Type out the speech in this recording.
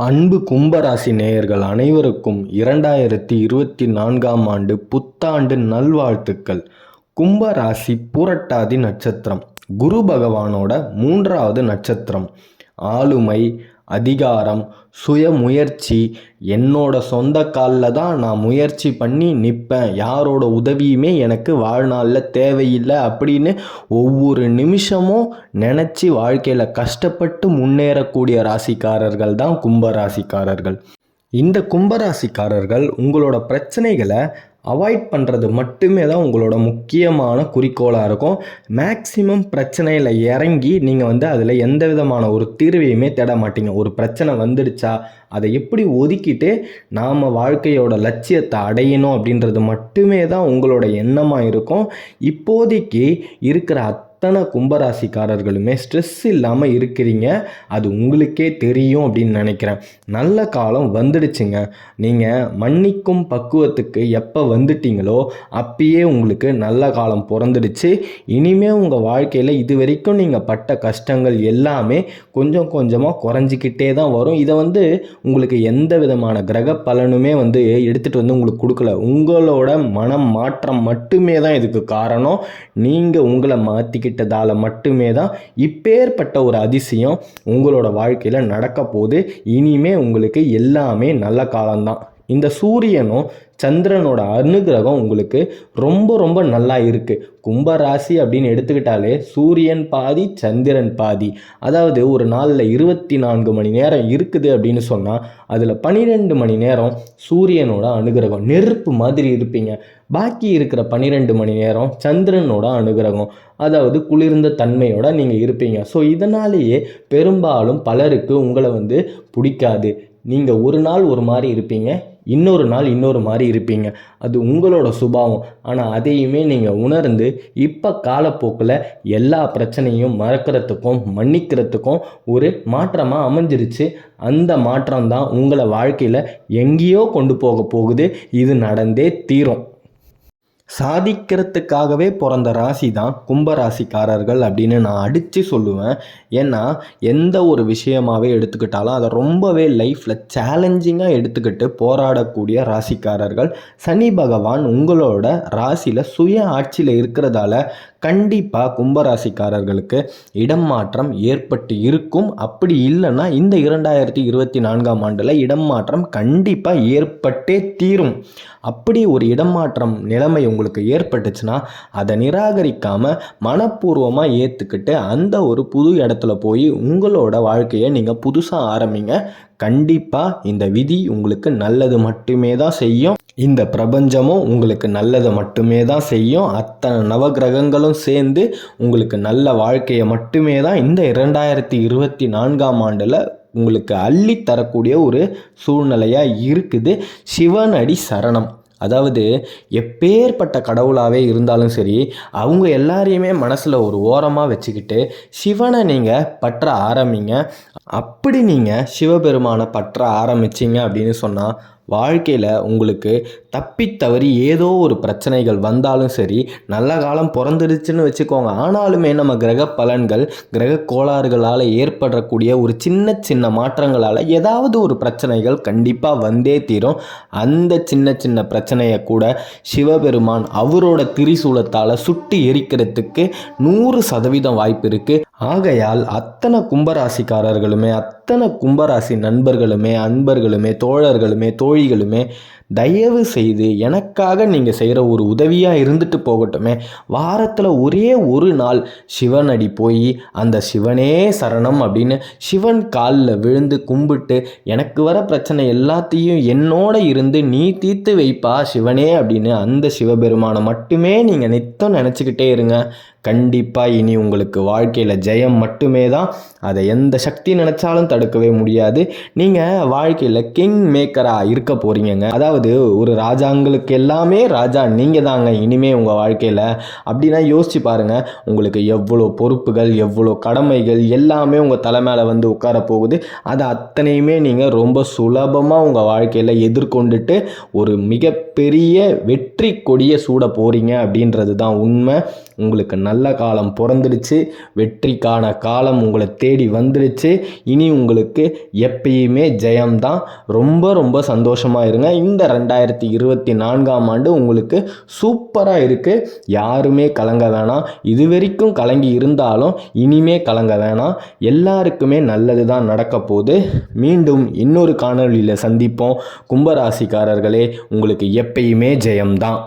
அன்பு கும்பராசி நேயர்கள் அனைவருக்கும் 2024ஆம் ஆண்டு புத்தாண்டு நல்வாழ்த்துக்கள். கும்பராசி புரட்டாதி நட்சத்திரம், குரு பகவானோட 3வது நட்சத்திரம். ஆளுமை, அதிகாரம், சுயமுயற்சி, என்னோட சொந்த காலில் தான் நான் முயற்சி பண்ணி நிற்பேன், யாரோட உதவியுமே எனக்கு வாழ்நாளில் தேவையில்லை அப்படின்னு ஒவ்வொரு நிமிஷமும் நினச்சி வாழ்க்கையில் கஷ்டப்பட்டு முன்னேறக்கூடிய ராசிக்காரர்கள் தான் கும்பராசிக்காரர்கள். இந்த கும்பராசிக்காரர்கள் உங்களோட பிரச்சனைகளை அவாய்ட் பண்ணுறது மட்டுமே தான் உங்களோட முக்கியமான குறிக்கோளாக இருக்கும். மேக்சிமம் பிரச்சனையில் இறங்கி நீங்கள் அதில் எந்த விதமான ஒரு தீர்வையுமே தேட மாட்டீங்க. ஒரு பிரச்சனை வந்துடுச்சா அதை எப்படி ஒதுக்கிட்டு நாம் வாழ்க்கையோட லட்சியத்தை அடையணும் அப்படின்றது மட்டுமே தான் உங்களோட எண்ணமாக இருக்கும். இப்போதைக்கு இருக்கிற அத்தனை கும்பராசிக்காரர்களுமே ஸ்ட்ரெஸ் இல்லாமல் இருக்கிறீங்க, அது உங்களுக்கே தெரியும் அப்படின்னு நினைக்கிறேன். நல்ல காலம் வந்துடுச்சுங்க. நீங்கள் மன்னிக்கும் பக்குவத்துக்கு எப்போ வந்துட்டீங்களோ அப்பயே உங்களுக்கு நல்ல காலம் பிறந்துடுச்சு. இனிமேல் உங்கள் வாழ்க்கையில் இது வரைக்கும் நீங்கள் பட்ட கஷ்டங்கள் எல்லாமே கொஞ்சம் கொஞ்சமாக குறைஞ்சிக்கிட்டே தான் வரும். இதை உங்களுக்கு எந்த விதமான கிரக பலனுமே எடுத்துகிட்டு உங்களுக்கு கொடுக்கல. உங்களோட மனம் மாற்றம் மட்டுமே தான் இதுக்கு காரணம். நீங்கள் உங்களை மாற்றிக்கிட்டதால் மட்டுமே தான் இப்பேற்பட்ட ஒரு அதிசயம் உங்களோட வாழ்க்கையில் நடக்க போகுது. இனிமே உங்களுக்கு எல்லாமே நல்ல காலம்தான். இந்த சூரியனும் சந்திரனோட அனுகிரகம் உங்களுக்கு ரொம்ப ரொம்ப நல்லா இருக்குது. கும்பராசி அப்படின்னு எடுத்துக்கிட்டாலே சூரியன் பாதி சந்திரன் பாதி. அதாவது ஒரு நாளில் 24 மணி நேரம் இருக்குது அப்படின்னு சொன்னால் அதில் 12 மணி நேரம் சூரியனோட அனுகிரகம், நெருப்பு மாதிரி இருப்பீங்க. பாக்கி இருக்கிற 12 மணி நேரம் சந்திரனோட அனுகிரகம், அதாவது குளிர்ந்த தன்மையோட நீங்கள் இருப்பீங்க. ஸோ இதனாலேயே பெரும்பாலும் பலருக்கு உங்களை பிடிக்காது. நீங்கள் ஒரு நாள் ஒரு மாதிரி இருப்பீங்க, இன்னொரு நாள் இன்னொரு மாதிரி இருப்பீங்க. அது உங்களோட சுபாவம். ஆனால் அதையுமே நீங்கள் உணர்ந்து இப்போ காலப்போக்கில் எல்லா பிரச்சனையும் மறக்கிறதுக்கும் மன்னிக்கிறதுக்கும் ஒரு மாற்றமாக அமைஞ்சிருச்சு. அந்த மாற்றம் தான் உங்களை வாழ்க்கையில் எங்கேயோ கொண்டு போக போகுது. இது நடந்தே தீரும். சாதிக்கிறதுக்காகவே பிறந்த ராசி தான் கும்பராசிக்காரர்கள் அப்படின்னு நான் அடித்து சொல்லுவேன். ஏன்னா எந்த ஒரு விஷயமாகவே எடுத்துக்கிட்டாலும் அதை ரொம்பவே லைஃப்பில் சேலஞ்சிங்காக எடுத்துக்கிட்டு போராடக்கூடிய ராசிக்காரர்கள். சனி பகவான் உங்களோட ராசியில் சுய ஆட்சியில் இருக்கிறதால கண்டிப்பாக கும்பராசிக்காரர்களுக்கு இடம் மாற்றம் ஏற்பட்டு இருக்கும். அப்படி இல்லைன்னா இந்த 2024ஆம் ஆண்டில் இடம் மாற்றம் கண்டிப்பாக ஏற்பட்டே தீரும். அப்படி ஒரு இடம் மாற்றம் நிலைமை உங்களுக்கு ஏற்பட்டுச்சுன்னா அதை நிராகரிக்காமல் மனப்பூர்வமாக ஏற்றுக்கிட்டு அந்த ஒரு புது இடத்துல போய் உங்களோட வாழ்க்கையை நீங்கள் புதுசாக ஆரம்பிங்க. கண்டிப்பாக இந்த விதி உங்களுக்கு நல்லது மட்டுமே தான் செய்யும். இந்த பிரபஞ்சமும் உங்களுக்கு நல்லதை மட்டுமே தான் செய்யும். அத்தனை நவகிரகங்களும் சேர்ந்து உங்களுக்கு நல்ல வாழ்க்கையை மட்டுமே தான் இந்த 2024ஆம் ஆண்டில் உங்களுக்கு அள்ளி தரக்கூடிய ஒரு சூழ்நிலையாக இருக்குது. சிவனடி சரணம். அதாவது எப்பேற்பட்ட கடவுளாகவே இருந்தாலும் சரி, அவங்க எல்லாரையுமே மனசில் ஒரு ஓரமாக வச்சுக்கிட்டு சிவனை நீங்கள் பற்ற ஆரம்பிங்க. அப்படி நீங்கள் சிவபெருமானை பற்ற ஆரம்பிச்சிங்க அப்படின்னு சொன்னால் வாழ்க்கையில் உங்களுக்கு தப்பித்தவறி ஏதோ ஒரு பிரச்சனைகள் வந்தாலும் சரி, நல்ல காலம் பிறந்துடுச்சுன்னு வச்சுக்கோங்க. ஆனாலுமே நம்ம கிரக பலன்கள், கிரக கோளாறுகளால் ஏற்படக்கூடிய ஒரு சின்ன சின்ன மாற்றங்களால் ஏதாவது ஒரு பிரச்சனைகள் கண்டிப்பாக வந்தே தீரும். அந்த சின்ன சின்ன பிரச்சனையை கூட சிவபெருமான் அவரோட திரிசூலத்தால் சுட்டு எரிக்கிறதுக்கு 100% வாய்ப்பு இருக்குது. ஆகையால் அத்தனை கும்பராசிக்காரர்களுமே, அத்தனை கும்பராசி நண்பர்களுமே, அன்பர்களுமே, தோழர்களுமே, தோழிகளுமே தயவு செய்து எனக்காக நீங்கள் செய்கிற ஒரு உதவியாக இருந்துட்டு போகட்டுமே. வாரத்தில் ஒரே ஒரு நாள் சிவனடி போய் அந்த சிவனே சரணம் அப்படின்னு சிவன் காலில் விழுந்து கும்பிட்டு எனக்கு வர பிரச்சனை எல்லாத்தையும் என்னோட இருந்து நீ தீர்த்து வைப்பா சிவனே அப்படின்னு அந்த சிவபெருமானை மட்டுமே நீங்கள் நித்தம் நினச்சிக்கிட்டே இருங்க. கண்டிப்பாக இனி உங்களுக்கு வாழ்க்கையில் ஜெயம் மட்டுமே தான். அதை எந்த சக்தி நினச்சாலும் தடுக்கவே முடியாது. நீங்கள் வாழ்க்கையில் கிங் மேக்கராக இருக்க போகிறீங்க. அதாவது ஒரு ராஜாங்களுக்கு எல்லாமே ராஜா நீங்கள் தாங்க இனிமேல் உங்கள் வாழ்க்கையில். அப்படின்னா யோசிச்சு பாருங்கள், உங்களுக்கு எவ்வளோ பொறுப்புகள், எவ்வளோ கடமைகள் எல்லாமே உங்கள் தலை மேலே உட்கார போகுது. அதை அத்தனையுமே நீங்கள் ரொம்ப சுலபமாக உங்கள் வாழ்க்கையில் எதிர்கொண்டுட்டு ஒரு மிகப்பெரிய வெற்றி கொடியை சூட போகிறீங்க அப்படின்றது தான் உண்மை. உங்களுக்கு நல்ல காலம் பிறந்துடுச்சு, வெற்றிக்கான காலம் உங்களை தேடி வந்துடுச்சு. இனி உங்களுக்கு எப்பயுமே ஜெயம்தான். ரொம்ப ரொம்ப சந்தோஷமாக இருங்க. இந்த 2024ஆம் ஆண்டு உங்களுக்கு சூப்பராக இருக்குது. யாருமே கலங்க வேணாம். இது வரைக்கும் கலங்கி இருந்தாலும் இனிமே கலங்க வேணாம். எல்லாருக்குமே நல்லது தான் நடக்க போகுது. மீண்டும் இன்னொரு காணொளியில் சந்திப்போம். கும்பராசிக்காரர்களே, உங்களுக்கு எப்பயுமே ஜெயம்தான்.